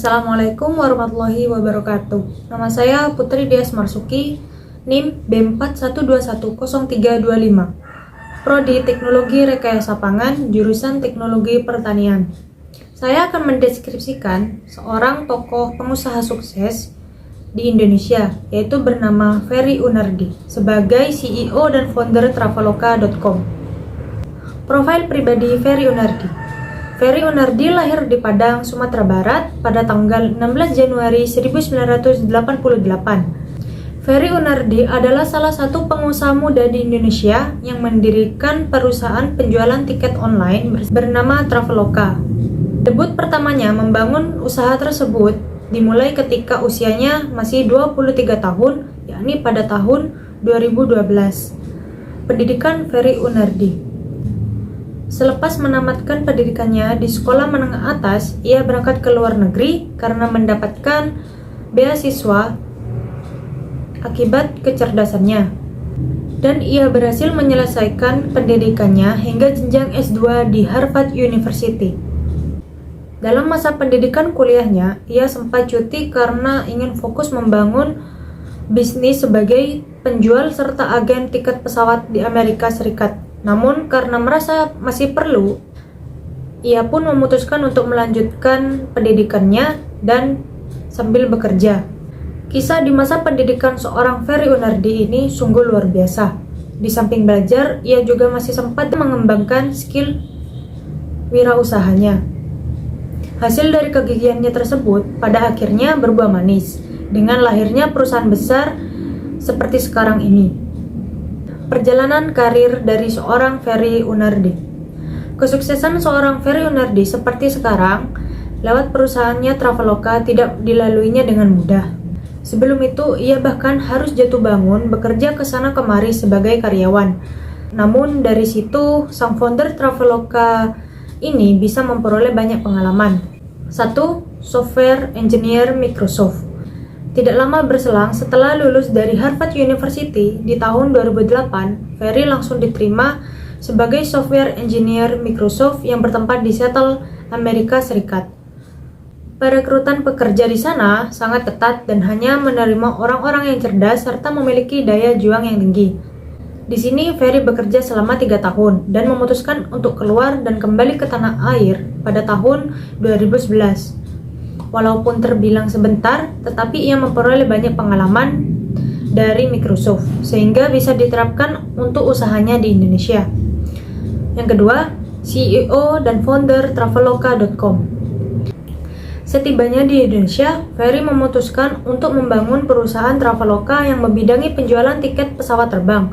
Assalamualaikum warahmatullahi wabarakatuh. Nama saya Putri Dias Marsuki, NIM B41210325. Prodi Teknologi Rekayasa Pangan, jurusan Teknologi Pertanian. Saya akan mendeskripsikan seorang tokoh pengusaha sukses di Indonesia, yaitu bernama Ferry Unardi, sebagai CEO dan founder Traveloka.com. Profil pribadi Ferry Unardi. Ferry Unardi lahir di Padang, Sumatera Barat pada tanggal 16 Januari 1988. Ferry Unardi adalah salah satu pengusaha muda di Indonesia yang mendirikan perusahaan penjualan tiket online bernama Traveloka. Debut pertamanya membangun usaha tersebut dimulai ketika usianya masih 23 tahun, yakni pada tahun 2012. Pendidikan Ferry Unardi. Selepas menamatkan pendidikannya di sekolah menengah atas, ia berangkat ke luar negeri karena mendapatkan beasiswa akibat kecerdasannya. Dan ia berhasil menyelesaikan pendidikannya hingga jenjang S2 di Harvard University. Dalam masa pendidikan kuliahnya, ia sempat cuti karena ingin fokus membangun bisnis sebagai penjual serta agen tiket pesawat di Amerika Serikat. Namun karena merasa masih perlu, ia pun memutuskan untuk melanjutkan pendidikannya dan sambil bekerja. Kisah di masa pendidikan seorang Ferry Unardi ini sungguh luar biasa. Di samping belajar, ia juga masih sempat mengembangkan skill wirausahanya. Hasil dari kegigihannya tersebut pada akhirnya berbuah manis dengan lahirnya perusahaan besar seperti sekarang ini. Perjalanan karir dari seorang Ferry Unardi. Kesuksesan seorang Ferry Unardi seperti sekarang lewat perusahaannya Traveloka tidak dilaluinya dengan mudah. Sebelum itu, ia bahkan harus jatuh bangun bekerja ke sana kemari sebagai karyawan. Namun dari situ, sang founder Traveloka ini bisa memperoleh banyak pengalaman. 1. Software Engineer Microsoft. Tidak lama berselang setelah lulus dari Harvard University di tahun 2008, Ferry langsung diterima sebagai software engineer Microsoft yang bertempat di Seattle, Amerika Serikat. Perekrutan pekerja di sana sangat ketat dan hanya menerima orang-orang yang cerdas serta memiliki daya juang yang tinggi. Di sini Ferry bekerja selama 3 tahun dan memutuskan untuk keluar dan kembali ke tanah air pada tahun 2011. Walaupun terbilang sebentar, tetapi ia memperoleh banyak pengalaman dari Microsoft, sehingga bisa diterapkan untuk usahanya di Indonesia. Yang kedua, CEO dan founder Traveloka.com. Setibanya di Indonesia, Ferry memutuskan untuk membangun perusahaan Traveloka yang membidangi penjualan tiket pesawat terbang.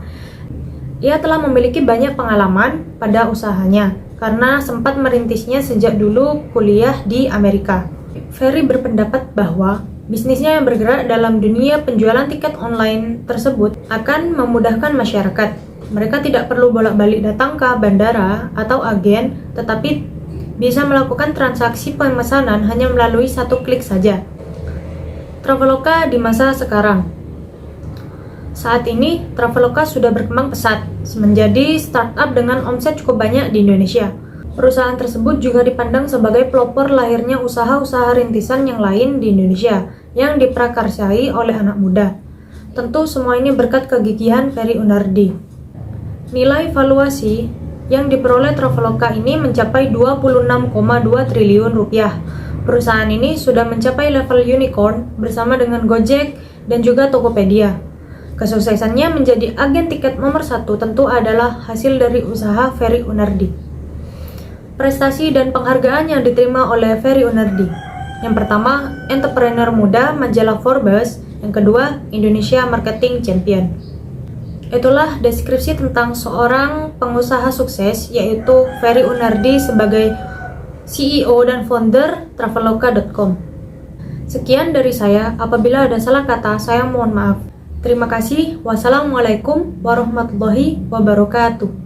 Ia telah memiliki banyak pengalaman pada usahanya, karena sempat merintisnya sejak dulu kuliah di Amerika. Ferry berpendapat bahwa bisnisnya yang bergerak dalam dunia penjualan tiket online tersebut akan memudahkan masyarakat. Mereka tidak perlu bolak-balik datang ke bandara atau agen, tetapi bisa melakukan transaksi pemesanan hanya melalui satu klik saja. Traveloka di masa sekarang. Saat ini, Traveloka sudah berkembang pesat, menjadi startup dengan omset cukup banyak di Indonesia. Perusahaan tersebut juga dipandang sebagai pelopor lahirnya usaha-usaha rintisan yang lain di Indonesia yang diprakarsai oleh anak muda. Tentu semua ini berkat kegigihan Ferry Unardi. Nilai valuasi yang diperoleh Traveloka ini mencapai 26,2 triliun rupiah. Perusahaan ini sudah mencapai level unicorn bersama dengan Gojek dan juga Tokopedia. Kesuksesannya menjadi agen tiket nomor 1 tentu adalah hasil dari usaha Ferry Unardi. Prestasi dan penghargaan yang diterima oleh Ferry Unardi. Yang pertama, entrepreneur muda majalah Forbes. Yang kedua, Indonesia Marketing Champion. Itulah deskripsi tentang seorang pengusaha sukses, yaitu Ferry Unardi sebagai CEO dan founder Traveloka.com. Sekian dari saya. Apabila ada salah kata, saya mohon maaf. Terima kasih. Wassalamualaikum warahmatullahi wabarakatuh.